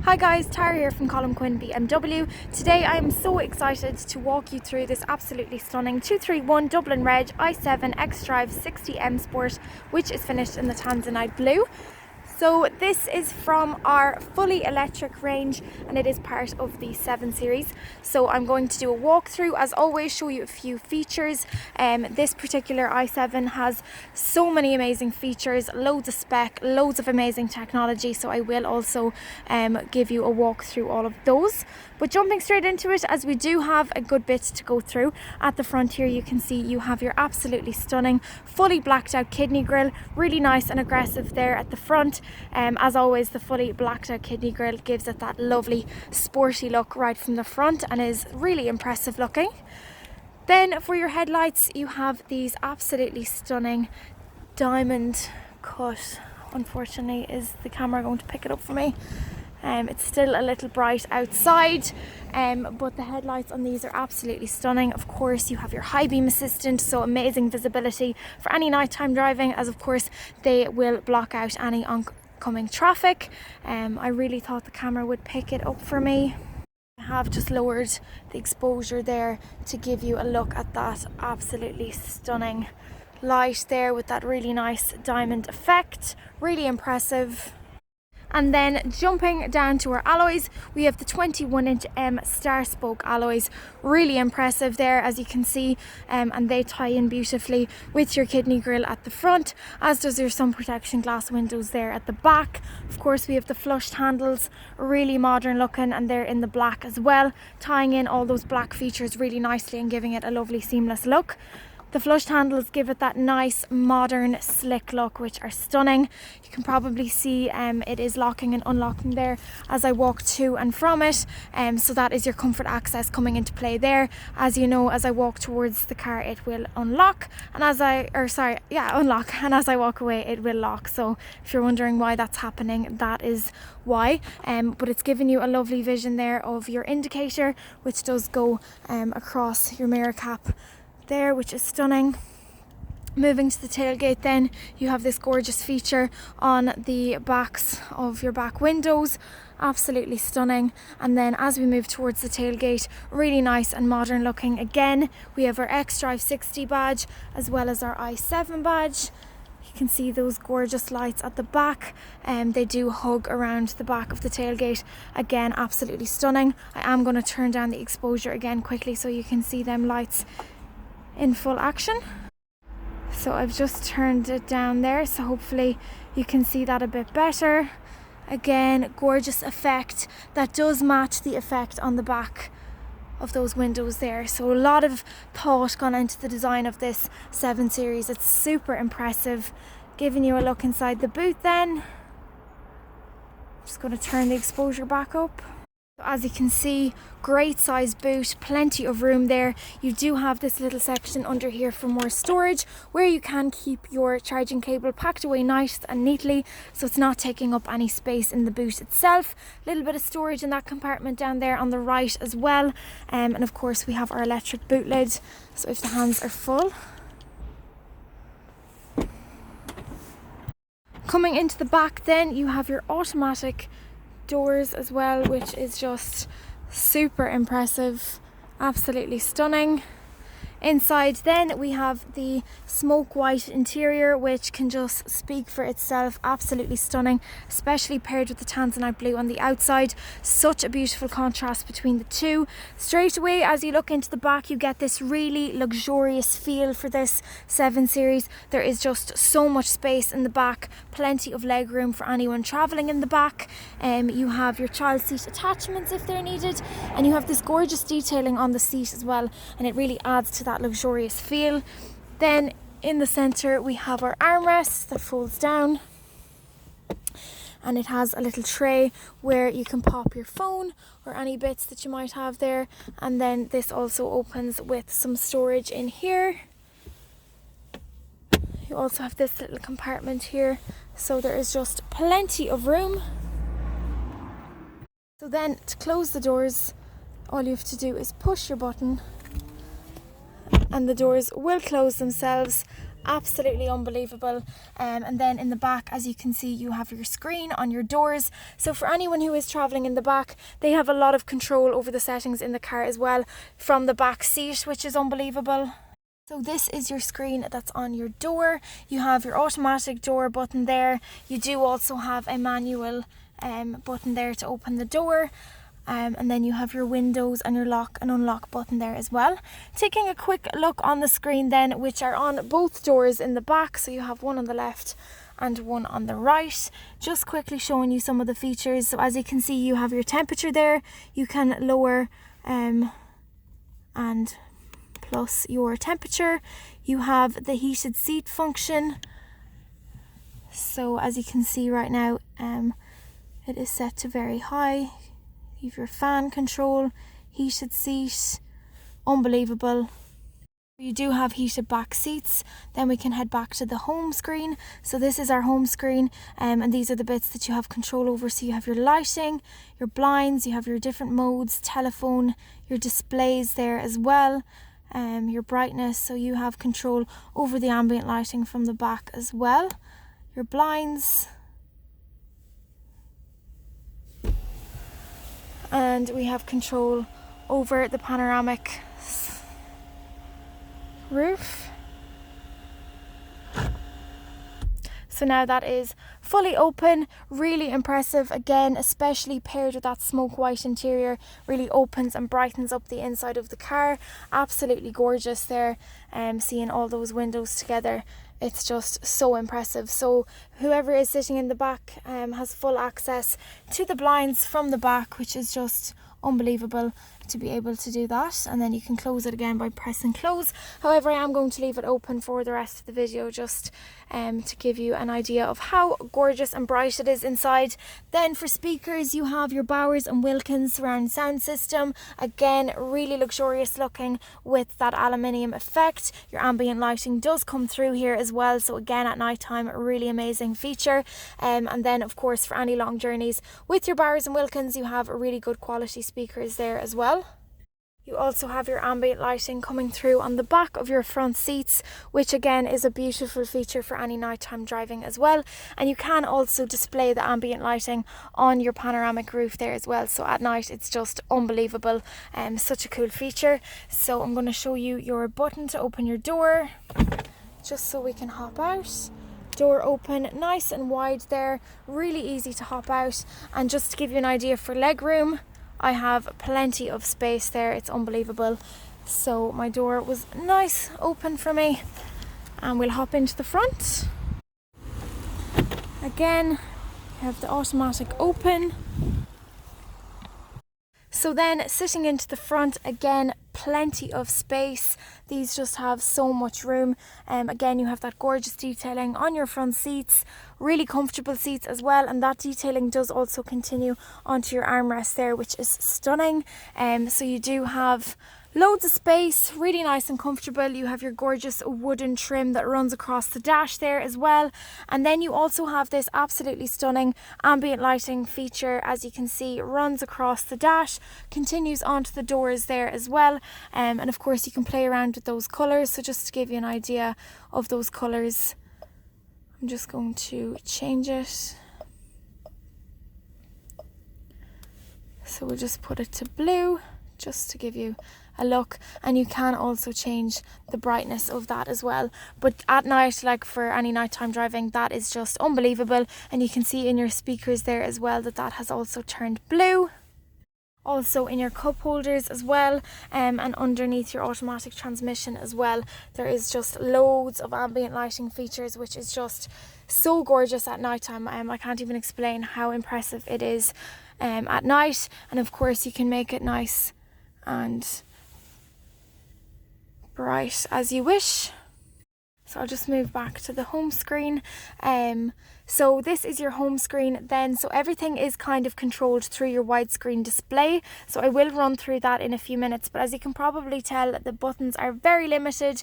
Hi guys, Tara here from Colm, Quinn, BMW. Today I am so excited to walk you through this absolutely stunning 231 Dublin Reg i7 xDrive60 M Sport, which is finished in the Tanzanite blue. So this is from our fully electric range and it is part of the 7 Series. So I'm going to do a walkthrough, as always, show you a few features. This particular i7 has so many amazing features, loads of spec, loads of amazing technology. So I will also give you a walk through all of those. But jumping straight into it, as we do have a good bit to go through. At the front here you can see you have your absolutely stunning, fully blacked out kidney grille, really nice and aggressive there at the front. As always, the fully blacked out kidney grille gives it that lovely sporty look right from the front and is really impressive looking. Then for your headlights you have these absolutely stunning diamond cut. Unfortunately, is the camera going to pick it up for me? It's still a little bright outside, but the headlights on these are absolutely stunning. Of course, you have your high beam assistant, so amazing visibility for any nighttime driving, as of course they will block out any oncoming traffic. I really thought the camera would pick it up for me. I have just lowered the exposure there to give you a look at that absolutely stunning light there with that really nice diamond effect. Really impressive. And then jumping down to our alloys, we have the 21-inch M star spoke alloys. Really impressive there, as you can see, and they tie in beautifully with your kidney grille at the front, as does your sun protection glass windows there at the back. Of course, we have the flushed handles, really modern looking, and they're in the black as well, tying in all those black features really nicely and giving it a lovely seamless look. The flushed handles give it that nice modern slick look, which are stunning. You can probably see it is locking and unlocking there as I walk to and from it, so that is your comfort access coming into play there. As you know, as I walk towards the car it will unlock, and unlock, and as I walk away it will lock. So if you're wondering why that's happening, that is why. But it's giving you a lovely vision there of your indicator, which does go across your mirror cap there, which is stunning. Moving to the tailgate, then you have this gorgeous feature on the backs of your back windows, absolutely stunning. And then as we move towards the tailgate, really nice and modern looking again. We have our xDrive60 badge as well as our i7 badge. You can see those gorgeous lights at the back, and they do hug around the back of the tailgate. Again, absolutely stunning. I am going to turn down the exposure again quickly so you can see them lights in full action. So I've just turned it down there, so hopefully you can see that a bit better. Again, gorgeous effect that does match the effect on the back of those windows there. So a lot of thought gone into the design of this 7 Series. It's super impressive. Giving you a look inside the boot then. Just going to turn the exposure back up. As you can see, great size boot, plenty of room there. You do have this little section under here for more storage, where you can keep your charging cable packed away nice and neatly, so it's not taking up any space in the boot itself. A little bit of storage in that compartment down there on the right as well, and of course we have our electric boot lid, so if the hands are full. Coming into the back then, you have your automatic doors as well, which is just super impressive, absolutely stunning. Inside then we have the smoke white interior, which can just speak for itself. Absolutely stunning, especially paired with the Tanzanite blue on the outside. Such a beautiful contrast between the two. Straight away as you look into the back, you get this really luxurious feel for this 7 Series. There is just so much space in the back, plenty of leg room for anyone travelling in the back. You have your child seat attachments if they're needed, and you have this gorgeous detailing on the seat as well, and it really adds to that luxurious feel. Then in the center we have our armrest that folds down, and it has a little tray where you can pop your phone or any bits that you might have there, and then this also opens with some storage in here. You also have this little compartment here, so there is just plenty of room. So then to close the doors, all you have to do is push your button and the doors will close themselves, absolutely unbelievable. And then in the back, as you can see, you have your screen on your doors. So for anyone who is traveling in the back, they have a lot of control over the settings in the car as well from the back seat, which is unbelievable. So this is your screen that's on your door. You have your automatic door button there. You do also have a manual button there to open the door. And then you have your windows and your lock and unlock button there as well. Taking a quick look on the screen then, which are on both doors in the back. So you have one on the left and one on the right. Just quickly showing you some of the features. So as you can see, you have your temperature there. You can lower and plus your temperature. You have the heated seat function. So as you can see right now, it is set to very high. You have your fan control, heated seat, unbelievable. You do have heated back seats. Then we can head back to the home screen. So this is our home screen, and these are the bits that you have control over. So you have your lighting, your blinds, you have your different modes, telephone, your displays there as well, your brightness. So you have control over the ambient lighting from the back as well, your blinds. And we have control over the panoramic roof. So now that is fully open, really impressive again, especially paired with that smoke white interior. Really opens and brightens up the inside of the car. Absolutely gorgeous there, seeing all those windows together. It's just so impressive. So whoever is sitting in the back has full access to the blinds from the back, which is just unbelievable to be able to do that. And then you can close it again by pressing close. However, I am going to leave it open for the rest of the video, just to give you an idea of how gorgeous and bright it is inside. Then for speakers, you have your Bowers and Wilkins surround sound system. Again, really luxurious looking with that aluminium effect. Your ambient lighting does come through here as well, so again at night time, a really amazing feature. And then of course for any long journeys with your Bowers and Wilkins, you have a really good quality speakers there as well. You also have your ambient lighting coming through on the back of your front seats, which again is a beautiful feature for any nighttime driving as well. And you can also display the ambient lighting on your panoramic roof there as well. So at night it's just unbelievable, such a cool feature. So I'm going to show you your button to open your door, just so we can hop out. Door open, nice and wide there, really easy to hop out. And just to give you an idea for leg room, I have plenty of space there, it's unbelievable. So my door was nice open for me, and we'll hop into the front. Again, you have the automatic open. So then sitting into the front, again, plenty of space. These just have so much room. Again, you have that gorgeous detailing on your front seats, really comfortable seats as well, and that detailing does also continue onto your armrest there, which is stunning. So you do have loads of space, really nice and comfortable. You have your gorgeous wooden trim that runs across the dash there as well. And then you also have this absolutely stunning ambient lighting feature, as you can see, runs across the dash, continues onto the doors there as well. And of course you can play around with those colours. So just to give you an idea of those colours, I'm just going to change it. So we'll just put it to blue, just to give you a look. And you can also change the brightness of that as well. But at night, like for any nighttime driving, that is just unbelievable. And you can see in your speakers there as well that that has also turned blue. Also in your cup holders as well, and underneath your automatic transmission as well, there is just loads of ambient lighting features, which is just so gorgeous at night time. I can't even explain how impressive it is at night. And of course you can make it nice and bright as you wish. So I'll just move back to the home screen. So this is your home screen then. So everything is kind of controlled through your widescreen display. So I will run through that in a few minutes, but as you can probably tell, the buttons are very limited,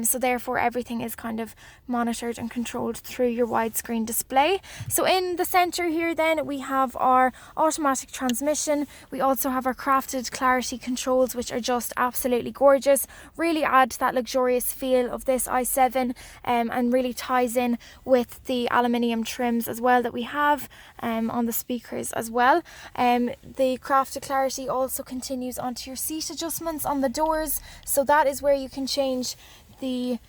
so therefore everything is kind of monitored and controlled through your widescreen display. So in the center here then we have our automatic transmission. We also have our crafted clarity controls, which are just absolutely gorgeous, really add to that luxurious feel of this i7, and really ties in with the aluminium trims as well that we have on the speakers as well. The crafted clarity also continues onto your seat adjustments on the doors, so that is where you can change the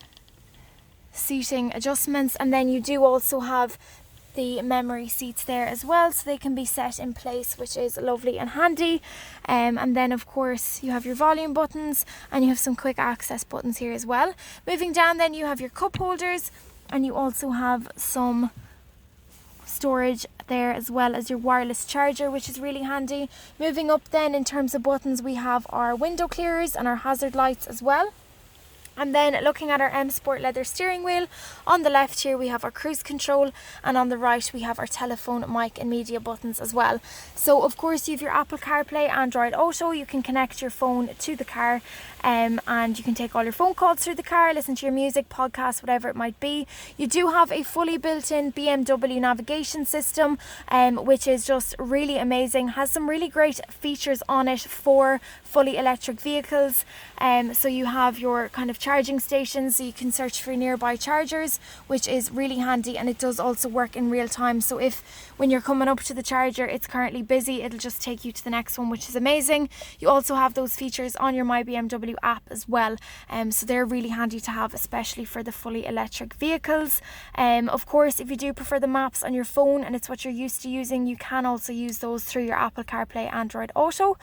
seating adjustments, and then you do also have the memory seats there as well, so they can be set in place, which is lovely and handy. And then of course you have your volume buttons, and you have some quick access buttons here as well. Moving down then you have your cup holders, and you also have some storage there, as well as your wireless charger, which is really handy. Moving up then in terms of buttons, we have our window clearers and our hazard lights as well. And then looking at our M Sport leather steering wheel, on the left here we have our cruise control, and on the right we have our telephone, mic and media buttons as well. So of course you have your Apple CarPlay, Android Auto, you can connect your phone to the car, and you can take all your phone calls through the car, listen to your music, podcast, whatever it might be. You do have a fully built-in BMW navigation system, which is just really amazing, has some really great features on it for fully electric vehicles. So you have your kind of charging stations, so you can search for nearby chargers, which is really handy, and it does also work in real time. So if when you're coming up to the charger it's currently busy, it'll just take you to the next one, which is amazing. You also have those features on your My BMW app as well, so they're really handy to have, especially for the fully electric vehicles. Of course, if you do prefer the maps on your phone and it's what you're used to using, you can also use those through your Apple CarPlay, Android Auto.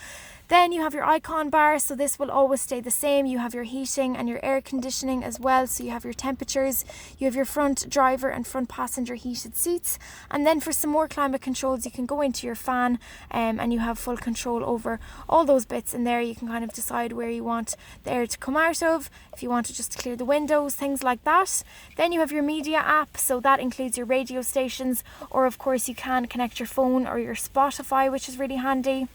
Then you have your icon bar, so this will always stay the same. You have your heating and your air conditioning as well, so you have your temperatures. You have your front driver and front passenger heated seats, and then for some more climate controls you can go into your fan, and you have full control over all those bits in there. You can kind of decide where you want the air to come out of, if you want to just clear the windows, things like that. Then you have your media app, so that includes your radio stations, or of course you can connect your phone or your Spotify, which is really handy.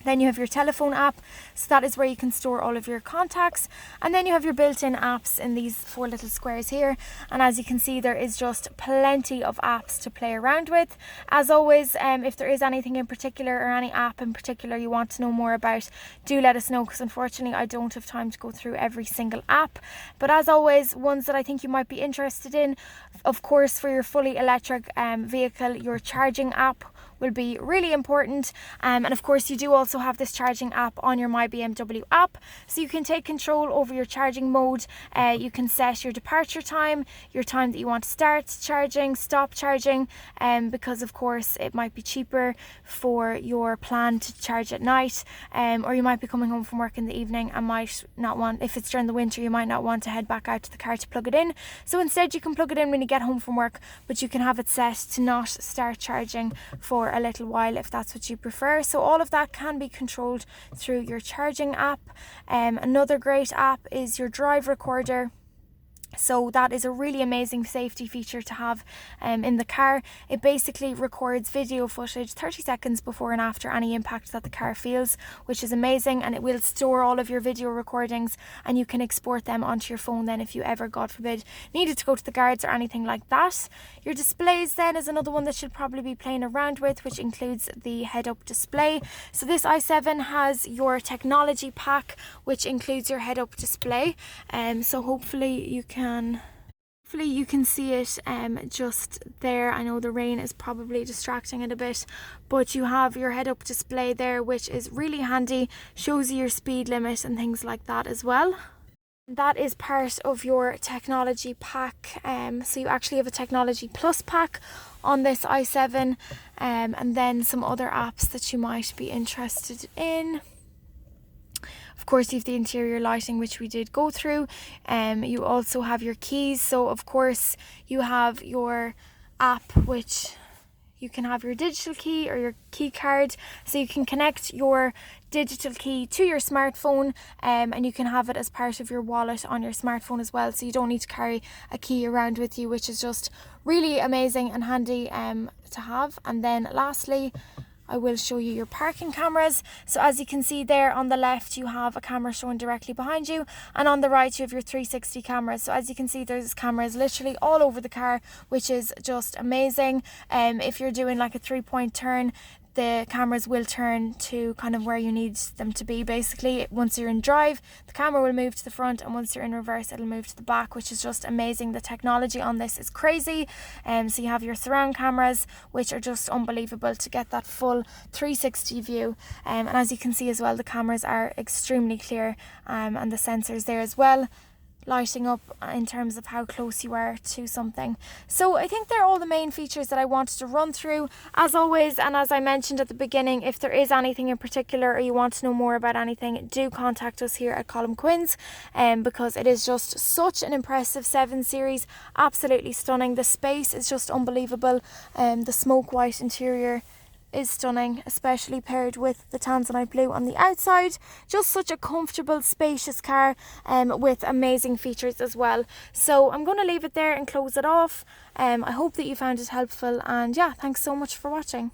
Then you have your telephone app, so that is where you can store all of your contacts. And then you have your built-in apps in these four little squares here. And as you can see, there is just plenty of apps to play around with. As always, if there is anything in particular or any app in particular you want to know more about, do let us know, because unfortunately I don't have time to go through every single app. But as always, ones that I think you might be interested in, of course, for your fully electric vehicle, your charging app will be really important, and of course you do also have this charging app on your My BMW app, so you can take control over your charging mode. You can set your departure time, your time that you want to start charging, stop charging, because of course it might be cheaper for your plan to charge at night, or you might be coming home from work in the evening and might not want, if it's during the winter, you might not want to head back out to the car to plug it in. So instead you can plug it in when you get home from work, but you can have it set to not start charging for a little while if that's what you prefer. So all of that can be controlled through your charging app. Another great app is your drive recorder. So that is a really amazing safety feature to have in the car. It basically records video footage 30 seconds before and after any impact that the car feels, which is amazing, and it will store all of your video recordings, and you can export them onto your phone then if you ever, God forbid, needed to go to the guards or anything like that. Your displays then is another one that you'll probably be playing around with, which includes the head-up display. So this i7 has your technology pack, which includes your head-up display, so hopefully you can see it just there. I know the rain is probably distracting it a bit, but you have your head-up display there, which is really handy, shows you your speed limit and things like that as well. That is part of your technology pack, so you actually have a technology plus pack on this i7, and then some other apps that you might be interested in. Of course, you have the interior lighting, which we did go through. You also have your keys, so of course you have your app, which you can have your digital key or your key card, so you can connect your digital key to your smartphone, and you can have it as part of your wallet on your smartphone as well, so you don't need to carry a key around with you, which is just really amazing and handy to have. And then lastly, I will show you your parking cameras. So as you can see there on the left, you have a camera shown directly behind you, and on the right you have your 360 cameras. So as you can see, there's cameras literally all over the car, which is just amazing. If you're doing like a 3-point turn, the cameras will turn to kind of where you need them to be. Basically, once you're in drive, the camera will move to the front, and once you're in reverse, it'll move to the back, which is just amazing. The technology on this is crazy. So you have your surround cameras, which are just unbelievable to get that full 360 view. And as you can see as well, the cameras are extremely clear, and the sensors there as well, lighting up in terms of how close you are to something. So I think they're all the main features that I wanted to run through. As always, and as I mentioned at the beginning, if there is anything in particular or you want to know more about anything, do contact us here at Colm Quinn's, because it is just such an impressive 7 Series, absolutely stunning. The space is just unbelievable. The smoke white interior is stunning, especially paired with the tanzanite blue on the outside. Just such a comfortable, spacious car, with amazing features as well. So I'm going to leave it there and close it off. I hope that you found it helpful, and yeah, thanks so much for watching.